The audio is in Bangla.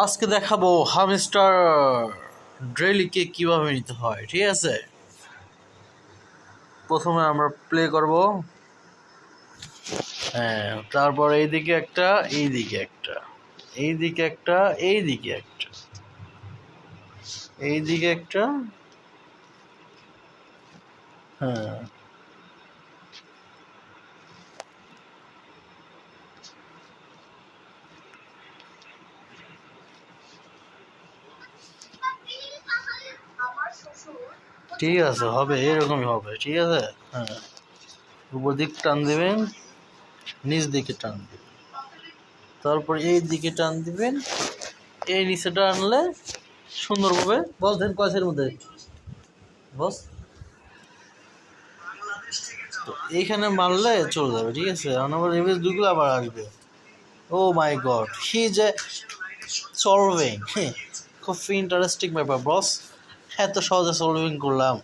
আজকে দেখাবো হামস্টার ড্রেলিকে কিভাবে নিতে হয়। ঠিক আছে, প্রথমে আমরা প্লে করব। হ্যাঁ, তারপর এইদিকে একটা, এইদিকে একটা, এইদিকে একটা, এইদিকে একটা, এইদিকে একটা। হ্যাঁ, ঠিক আছে, হবে এরকমই হবে। ঠিক আছে, হ্যাঁ, উপর দিক টান দিবেন, নিচ দিকে টান দিবেন, তারপর এই দিকে টান দিবেন, এই নিচে টানলে সুন্দরভাবে বস দেন কয়েসের মধ্যে বস। তো এইখানে মারলে চলে যাবে। ঠিক আছে, আবার ইমেজ দুগুলো আবার আসবে। ও মাই গড, হি যে সলভিং, খুব ইন্টারেস্টিং ব্যাপার বস। এত সহজে সলভিং করলাম।